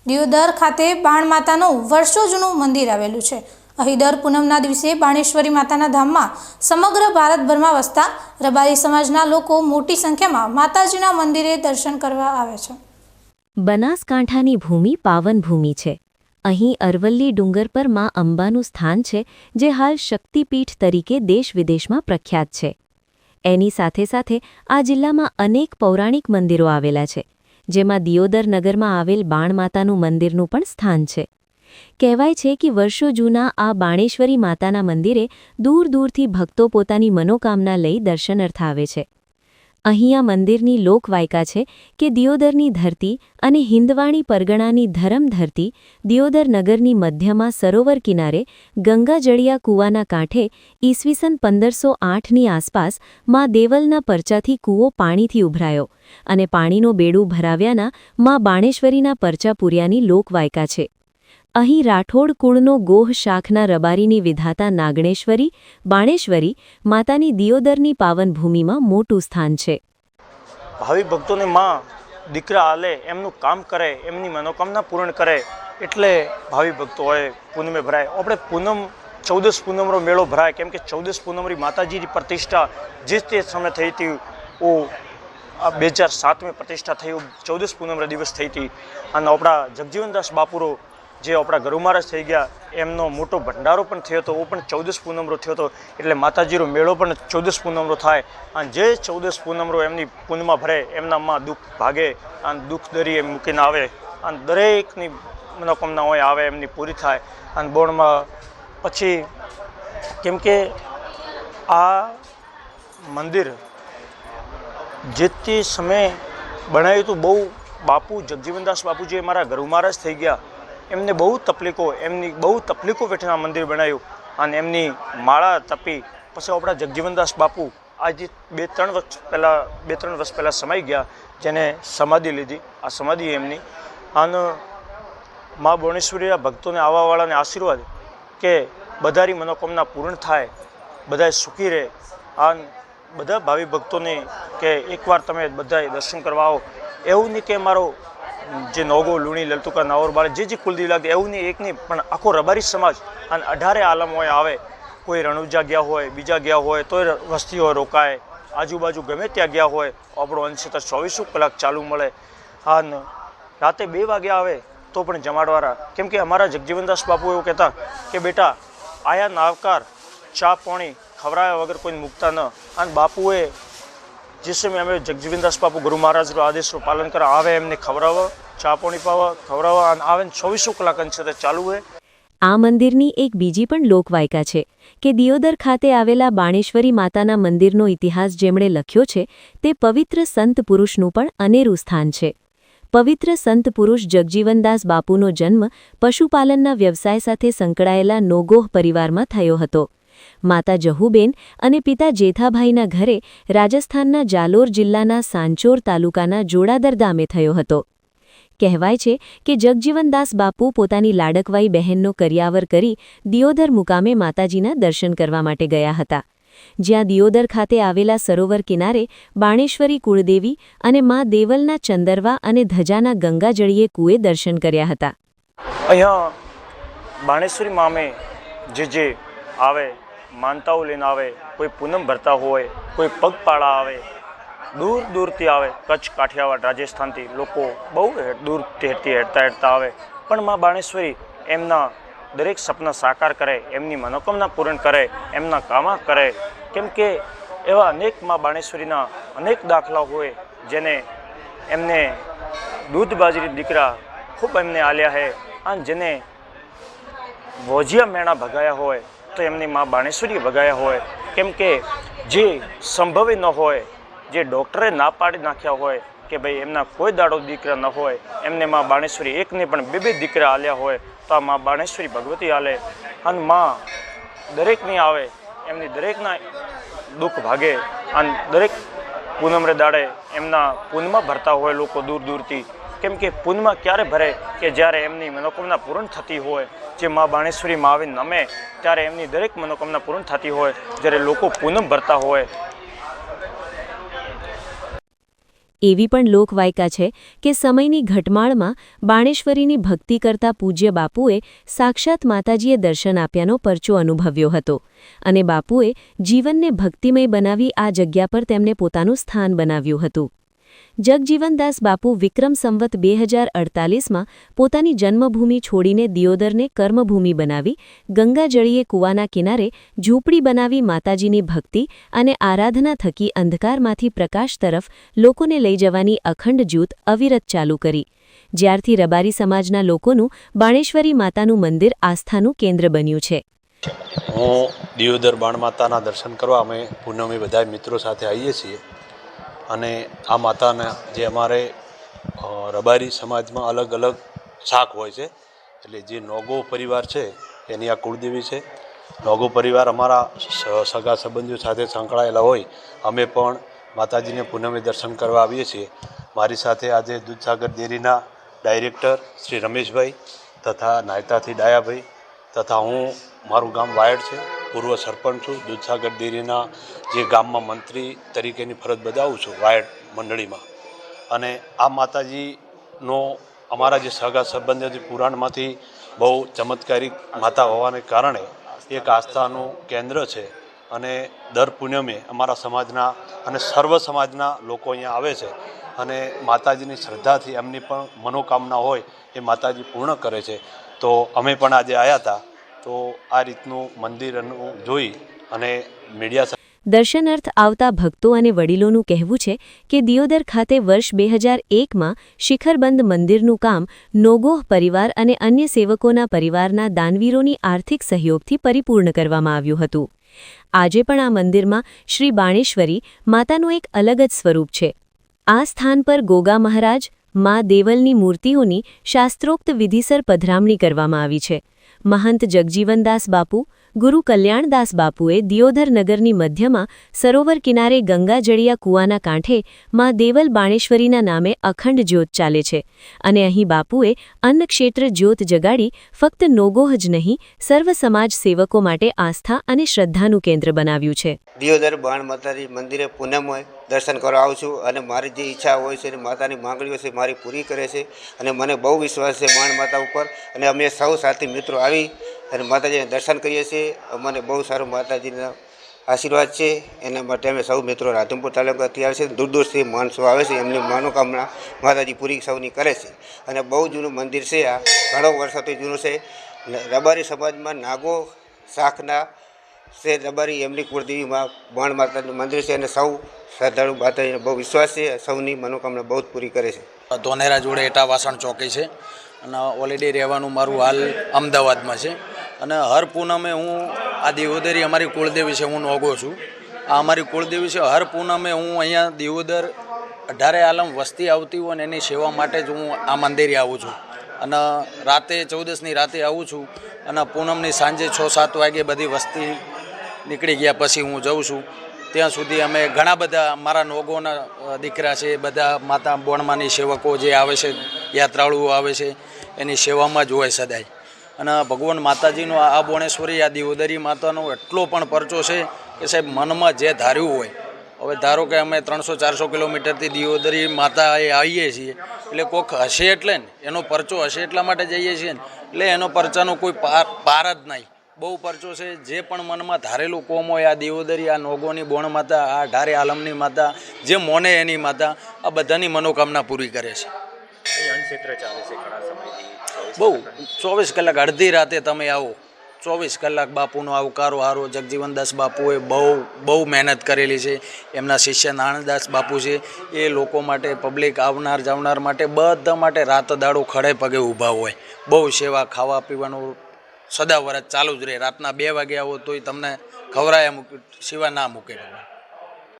દિયોદર ખાતે બાણ માતાનું વર્ષો જૂનું મંદિર આવેલું છે। અહીં દર પૂનમના દિવસે બાણેશ્વરી માતાના ધામમાં સમગ્ર ભારતભરમાં વસતા રબારી સમાજના લોકો મોટી સંખ્યામાં માતાજીના મંદિરે દર્શન કરવા આવે છે। બનાસકાંઠાની ભૂમિ પાવન ભૂમિ છે। અહીં અરવલ્લી ડુંગર પર માં અંબાનું સ્થાન છે, જે હાલ શક્તિપીઠ તરીકે દેશ વિદેશમાં પ્રખ્યાત છે। એની સાથે સાથે આ જિલ્લામાં અનેક પૌરાણિક મંદિરો આવેલા છે, જેમાં દિયોદર નગરમાં આવેલ બાણ માતાનું મંદિરનું પણ સ્થાન છે। કહેવાય છે કે વર્ષો જૂના આ બાણેશ્વરી માતાના મંદિરે દૂર દૂરથી ભક્તો પોતાની મનોકામના લઈ દર્શનાર્થે આવે છે। અહીં આ મંદિરની લોકવાયકા છે કે દિયોદરની ધરતી અને હિંદવાણી પરગણાની ધરમધરતી દિયોદર નગરની મધ્યમાં સરોવર કિનારે ગંગાજળિયા કૂવાના કાંઠે ઈસવીસન 1508ની આસપાસ માં દેવલના પરચાથી કૂવો પાણીથી ઉભરાયો અને પાણીનો બેડું ભરાવ્યાના માં બાણેશ્વરીના પરચા પૂર્યાની લોકવાયકા છે। અહીં રાઠોડ કુળનો ગોહ શાખના રબારીની વિધાતા નાગણેશ્વરી બાણેશ્વરી માતાની દિયોદરની પાવન ભૂમિમાં મોટું સ્થાન છે। ભાવિ ભક્તોને માં દીકરા આલે એમનું કામ કરે, એમની મનોકામના પૂર્ણ કરે એટલે ભાવિ ભક્તો હોય પૂનમે ભરાય। આપણે પૂનમ 14 પૂનમનો મેળો ભરાય, કેમ કે 14 પૂનમની માતાજીની પ્રતિષ્ઠા જે તે સમય થઈ હતી। 2007 में प्रतिष्ठा थी, 14 पूनम दिवस थी थी। अपना जगजीवनदास बापूरो जे अपना गुरु महाराज थी गया एमनो मोटो भंडारो पण थयो तो वो पण 14 पूनम थयो तो एटले माताजीरो मेळो पण 14 पूनम थाय। अने जे 14 पूनम एमनी पुनमा भरे एमना मां दुख भागे अने दुख दरिये मूकीने आवे अने दरेकनी मनोकामना होय आवे एमनी पूरी थाय। अने बोर्डमां पछी केम के आ मंदिर जे समय बनाव्युं तो बहु बापू जगजीवनदास बापू जे मारा गुरु महाराज थी गया एमने बहु तकलीफों वेठीने मंदिर बनाव्युं अने एमनी माळा तपी पछी आपणा जगजीवनदास बापू आज 2-3 वर्ष पहला समाई गया, जेने समाधि लीधी। आ समाधि एमनी अने मां बाणेश्वरी भक्तों ने आवावाळाने आशीर्वाद के बधारी मनोकामना पूर्ण थाय, बधाय सुखी रहे। अने बधा भावी भक्तों ने के एक बार तमे बधाय दर्शन करवा आओ, एवं नहीं के मारो जे नोगो लूणी ललतुका नावर बाळे जे कुलदेवी लागती एवं नहीं, एक नहीं पण आखो रबारी समाज अने 18 आलम होय आवे। कोई रणुजा गया होय, बीजा गया होय तो वस्ती होय रोकाय, आजूबाजू गमे त्या गया होय आपणो अंशतः 24 कलाक चालू मळे। अने राते 2 वागे आवे तो पण जमाडवारा, केम के अमारा जगजीवनदास बापू एवं कहता कि बेटा आया नावकार चा पाणी खवराया वगर कोई मुकता न। अने बापूए जिस समय अमे जगजीवनदास बापू गुरु महाराज आदेशों पालन कर आवे एमने खवरावा चा पाणी पावा खवरावा अने आवे 24 कलाक अंशतः चालू है। આ મંદિરની એક બીજી પણ લોકવાયકા છે કે દિયોદર ખાતે આવેલા બાણેશ્વરી માતાના મંદિરનો ઇતિહાસ જેમણે લખ્યો છે તે પવિત્ર સંત પુરુષનું પણ અનેરું સ્થાન છે। પવિત્ર સંત પુરુષ જગજીવનદાસ બાપુનો જન્મ પશુપાલનના વ્યવસાય સાથે સંકળાયેલા નોગોહ પરિવારમાં થયો હતો। માતા જહુબેન અને પિતા જેઠાભાઈના ઘરે રાજસ્થાનના જાલોર જિલ્લાના સાંચોર તાલુકાના જોડાદર ગામે થયો હતો। કહેવાય છે કે જગજીવનદાસ બાપુ પોતાની લાડકવાઈ બહેનનો કરિયાવર કરી દિયોદર મુકામે માતાજીના દર્શન કરવા માટે ગયા હતા, જ્યાં દિયોદર ખાતે આવેલા સરોવર કિનારે બાણેશ્વરી કુળદેવી અને માં દેવલના ચંદરવા અને ધજાના ગંગાજળીએ કૂએ દર્શન કર્યા હતા। અહીંયા બાણેશ્વરી મામે જે આવે માનતાઓ લઈને આવે, કોઈ પૂનમ ભરતા હોય, કોઈ પગપાળા આવે, दूर दूर थी आवे, कच्छ काठियावाड़ राजस्थान थी लोको बहु दूर हेरती हेरता हेरता आवे। पण मां बाणेश्वरी एमना दरेक सपना साकार करे, एमनी मनोकामना पूर्ण करे, एमना कामा करे। केम के एवा अनेक मां बाणेश्वरीना अनेक दाखला होय जेने एमने दूध बाजरी दीकरा खूब एमने आल्या है अने जेने वोजिया मेणा भगाया होय तो एमनी मां बाणेश्वरी भगाया होय। केम के जे संभवी न होय, जे डॉक्टरे ना पाड़ी नाख्या होय कि भाई एमना कोई दाड़ो दीकरा न होय, एमने मां बाणेश्वरी एक ने पण 2 दीकरा आल्या होय तो आ मां बाणेश्वरी भगवती आले अने मां दरेकनी आवे, एमनी दरेकना दुख भागे अने दरेक पूनम रे दाड़े एमना पूनमा भरता होय लोको दूर दूरथी। केम के पूनमा क्यारे भरे कि ज्यारे एमनी मनोकामना पूर्ण थती होय, जे मां बाणेश्वरी मां आवीने नमे त्यारे एमनी दरेक मनोकामना पूर्ण थती होय, ज्यारे लोको पूनम भरता होय। એવી પણ લોકવાયકા છે કે સમયની ઘટમાળમાં બાણેશ્વરીની ભક્તિ કરતા પૂજ્ય બાપુએ સાક્ષાત માતાજીએ દર્શન આપ્યાનો પરચો અનુભવ્યો હતો અને બાપુએ જીવનને ભક્તિમય બનાવી આ જગ્યા પર તેમને પોતાનું સ્થાન બનાવ્યું હતું. જગજીવનદાસ બાપુ વિક્રમ સંવત 2048માં પોતાની જન્મભૂમિ છોડીને દિયોદરને કર્મભૂમિ બનાવી ગંગાજળીએ કૂવાના કિનારે ઝૂંપડી બનાવી માતાજીની ભક્તિ અને આરાધના થકી અંધકારમાંથી પ્રકાશ તરફ લોકોને લઈ જવાની અખંડ જ્યોત અવિરત ચાલુ કરી. જ્યારથી રબારી સમાજના લોકોનું બાણેશ્વરી માતાનું મંદિર આસ્થાનું કેન્દ્ર બન્યું છે. હું દિયોદર બાણમાતાના દર્શન કરવા અમે પૂનમે બધા મિત્રો સાથે આવીએ છીએ અને આ માતાના જે અમારે રબારી સમાજમાં અલગ અલગ શાખ હોય છે, એટલે જે નોગો પરિવાર છે એની આ કુળદેવી છે. નોગો પરિવાર અમારા સગા સંબંધીઓ સાથે સંકળાયેલા હોય અમે પણ માતાજીને પૂનમે દર્શન કરવા આવીએ છીએ. મારી સાથે આજે દૂધસાગર ડેરીના ડાયરેક્ટર શ્રી રમેશભાઈ તથા નાયતાથી ડાયાભાઈ તથા હું, મારું ગામ વાયડ છે, પૂર્વ સરપંચ છું. દૂધસાગર ડેરીના જે ગામમાં મંત્રી તરીકેની ફરજ બજાવું છું વાયડ મંડળીમાં. અને આ માતાજીનો અમારા જે સગા સંબંધીઓ પુરાણમાંથી બહુ ચમત્કારિક માતા હોવાને કારણે એક આસ્થાનું કેન્દ્ર છે અને દર પૂનમે અમારા સમાજના અને સર્વ સમાજના લોકો અહીંયા આવે છે અને માતાજીની શ્રદ્ધાથી એમની પણ મનોકામના હોય એ માતાજી પૂર્ણ કરે છે. તો અમે પણ આજે આવ્યા હતા, તો આ રીતનું મંદિરનું જોઈ અને મીડિયા દર્શનાર્થ આવતા ભક્તો અને વડીલોનું કહેવું છે કે દિયોદર ખાતે વર્ષ 2001માં શિખરબંધ મંદિરનું કામ નોગોહ પરિવાર અને અન્ય સેવકોના પરિવારના દાનવીરોની આર્થિક સહયોગથી પરિપૂર્ણ કરવામાં આવ્યું હતું. આજે પણ આ મંદિરમાં શ્રી બાણેશ્વરી માતાનું એક અલગ જ સ્વરૂપ છે. આ સ્થાન પર ગોગા મહારાજ, મા દેવલની મૂર્તિઓની શાસ્ત્રોક્ત વિધિસર પધરામણી કરવામાં આવી છે. મહંત જગજીવનદાસ બાપુ, ગુરુ કલ્યાણદાસ બાપુએ દિયોદર નગરની મધ્યમાં સરોવર કિનારે ગંગાજળિયા કૂવાના કાંઠે મા દેવલ બાણેશ્વરીના નામે અખંડ જ્યોત ચાલે છે અને અહીં બાપુએ અન્નક્ષેત્ર જ્યોત જગાડી ફક્ત નોગોહ જ નહીં, સર્વ સમાજ સેવકો માટે આસ્થા અને શ્રદ્ધાનું કેન્દ્ર બનાવ્યું છે. દિયોદર બાણ માતાજી મંદિરે પૂનમ હોય દર્શન કરવા આવું છું અને મારી જે ઈચ્છા હોય છે અને માતાની માંગણીઓ છે મારી પૂરી કરે છે અને મને બહુ વિશ્વાસ છે બાણ માતા ઉપર. અને અમે સૌ સાથી મિત્રો આવી અને માતાજીને દર્શન કરીએ છીએ. અમને બહુ સારું માતાજીના આશીર્વાદ છે, એના માટે અમે સૌ મિત્રો રાધનપુર તાલુકાથી આવે છે, દૂર દૂરથી માણસો આવે છે, એમની મનોકામના માતાજી પૂરી સૌની કરે છે. અને બહુ જૂનું મંદિર છે, આ ઘણો વર્ષોથી જૂનું છે. રબારી સમાજમાં નાગો શાખના છે રબારી, એમની કુળદેવીમાં બાણ માતાનું મંદિર છે અને સૌ શ્રદ્ધાળુ માતાજીને બહુ વિશ્વાસ છે, સૌની મનોકામના બહુ જ પૂરી કરે છે. ધોનેરા જોડે એટા વાસણ ચોકી છે અને ઓલરેડી રહેવાનું મારું હાલ અમદાવાદમાં છે. અને હર પૂનમે હું આ દિયોદરી અમારી કુળદેવી છે, હું નોગો છું. આ અમારી કુળદેવી છે. હર પૂનમે હું અહીંયા દિયોદર 18 આલમ વસ્તી આવતી હોય ને એની સેવા માટે જ હું આ મંદિરે આવું છું. અને રાતે 14ની રાતે આવું છું અને પૂનમની સાંજે 6-7 વાગે બધી વસ્તી નીકળી ગયા પછી હું જાઉં છું. ત્યાં સુધી અમે ઘણા બધા મારા નોગોના દીકરા છે, બધા માતા બોણમાની સેવકો જે આવે છે, યાત્રાળુઓ આવે છે, એની સેવામાં જ હોય સદાય. અને ભગવાન માતાજીનો આ બોણેશ્વરી, આ દિયોદરી માતાનો એટલો પણ પરચો છે કે સાહેબ મનમાં જે ધાર્યું હોય. હવે ધારો કે અમે 300-400 કિલોમીટરથી દિયોદરી માતા એ આવીએ છીએ, એટલે કોઈક હશે એટલે ને એનો પરચો હશે એટલા માટે જઈએ છીએ ને, એટલે એનો પરચાનો કોઈ પાર જ નહીં. બહુ પરચો છે. જે પણ મનમાં ધારેલું કોમ હોય, આ દિયોદરી, આ નોગોની બોણ માતા, આ 18 આલમની માતા, જે મોને એની માતા, આ બધાની મનોકામના પૂરી કરે છે. બહુ 24 કલાક, અડધી રાતે તમે આવો, 24 કલાક બાપુનો આવકારો હારો. જગજીવનદાસ બાપુએ બહુ મહેનત કરેલી છે. એમના શિષ્ય નાણદાસ બાપુ છે, એ લોકો માટે, પબ્લિક આવનાર જાવનાર માટે, બધા માટે રાત દાડો ખડે પગે ઊભા હોય. બહુ સેવા, ખાવા પીવાનું સદાવરત ચાલુ જ રહે. રાતના 2 વાગે આવો તોય તમને ખવરાયા સિવાય ના મૂકે.